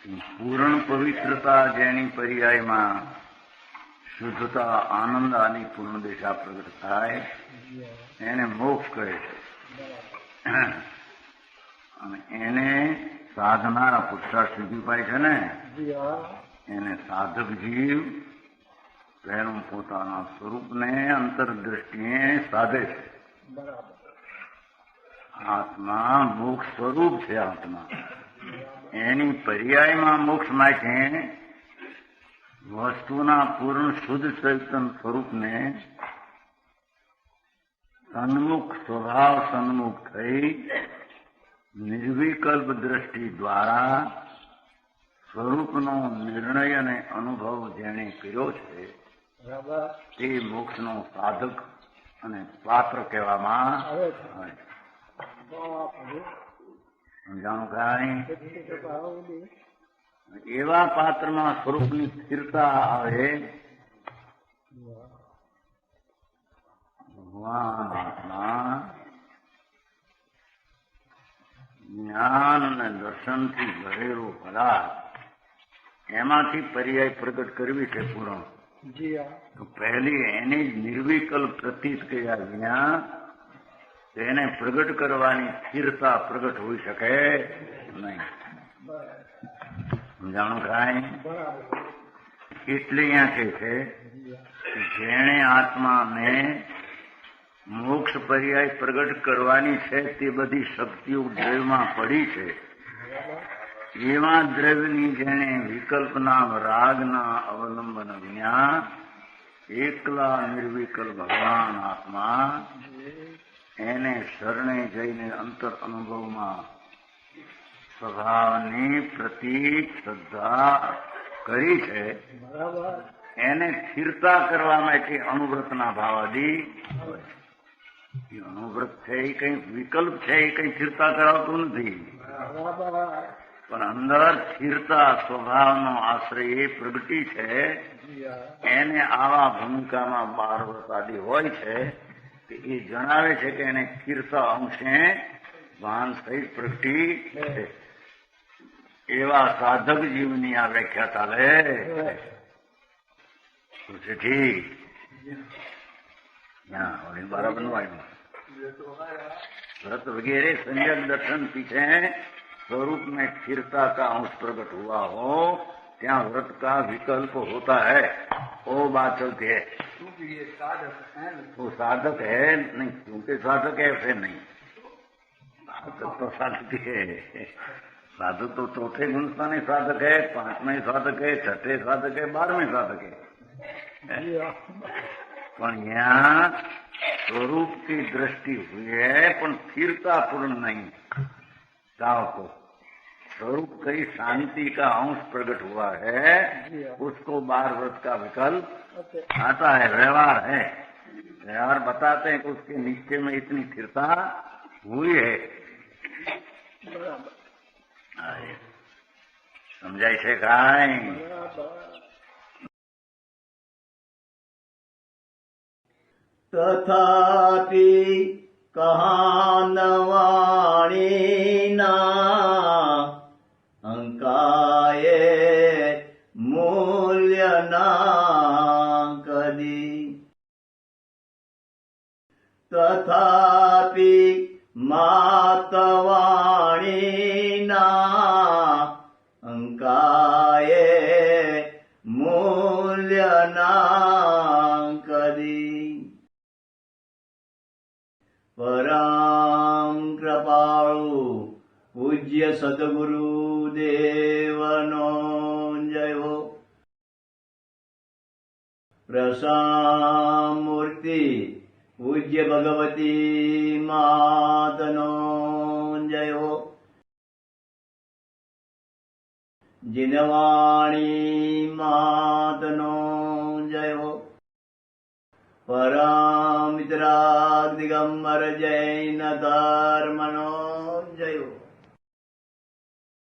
પૂર્ણ પવિત્રતા જેની પર્યાયમાં શુદ્ધતા આનંદ આની પૂર્ણ દિશા પ્રગટ થાય એને મોક્ષ કહે છે. અને એને સાધનારા પુરુષાર્થ સિદ્ધિ પાય છે ને એને સાધક જીવ પહેલું પોતાના સ્વરૂપને અંતરદ્રષ્ટિએ સાધે છે. આત્મા મોક્ષ સ્વરૂપ છે. આત્મા એની પર્યાયમાં મોક્ષ માટે વસ્તુના પૂર્ણ શુદ્ધ ચૈતન્ય સ્વરૂપને સન્મુખ સ્વભાવ સન્મુખ થઈ નિર્વિકલ્પ દ્રષ્ટિ દ્વારા સ્વરૂપનો નિર્ણય અને અનુભવ જેણે કર્યો છે તે મોક્ષનો સાધક અને પાત્ર કહેવામાં આવે. સમજાણું કાંઈ? એવા પાત્રમાં સ્વરૂપની સ્થિરતા આવે. ભગવાન આત્મા જ્ઞાન અને દર્શનથી ભરેલો પદાર્થ એમાંથી પર્યાય પ્રગટ કરવી છે પૂર્ણ. તો પહેલી એની જ નિર્વિકલ્પ પ્રતીત કર્યા વિના તેને પ્રગટ કરવાની સ્થિરતા પ્રગટ હોઈ શકે નહીં. સમજાણું કાંઈ? એટલે અહીંયા કહે છે જેણે આત્માને મોક્ષ પર્યાય પ્રગટ કરવાની છે તે બધી શક્તિઓ દ્રવ્યમાં પડી છે. એવા દ્રવ્યની જેણે વિકલ્પના રાગના અવલંબન વિના એકલા નિર્વિકલ્પ ભગવાન આત્મા એને શરણે જઈને અંતર અનુભવમાં સ્વભાવની પ્રતીક શ્રદ્ધા કરી છે. એને સ્થિરતા કરવા માટે અનુવ્રતના ભાવાદી. અનુવ્રત છે એ કઈ વિકલ્પ છે એ કઈ સ્થિરતા કરાવતું નથી, પણ અંદર સ્થિરતા સ્વભાવનો આશ્રય એ પ્રગટી છે. એને આવા ભૂમિકામાં 12 વર્ષ આદિ હોય છે કે એ જણાવે છે કે એને સ્થિરતા અંશે ભાન સહિત પ્રગટી છે. એવા સાધક જીવની આ વ્યાખ્યા ચાલે છે. ઠીક बराबर व्रत वगैरह संयम दर्शन पीछे स्वरूप में स्थिरता का अंश प्रकट हुआ हो त्या व्रत का विकल्प होता है. वो बात चलती है. वो साधक है नहीं, क्योंकि साधक है फिर नहीं. साधक तो साधक है. साधक तो चौथे गुणस्थानी साधक है, 5वें साधक है, 6ठे साधक है, 12वें साधक है. પણ यहाँ स्वरूप की दृष्टि हुई है पण स्थिरता पूर्ण नहीं. गाँव को स्वरूप कई शांति का अंश प्रकट हुआ है, उसको 12 व्रत का विकल्प आता है. व्यवहार है, व्यवहार बताते हैं कि उसके निश्चय में इतनी स्थिरता हुई है. समझाई છે કાંઈ? તથાપિ કહાનવાણીના અંકાયે મૂલ્યના કદી. તથાપિ માતવાણીના અંકાયે મૂલ્યના કદી. પરમ કૃપાળુ પૂજ્ય સદગુરુ દેવનો જય હો. પ્રસામૂર્તિ પૂજ્ય ભગવતી માતનો જય હો. જીનવાણી માતનો જય હો. પરમ મિત્રાગ દિગંબર જૈન ધર્મનો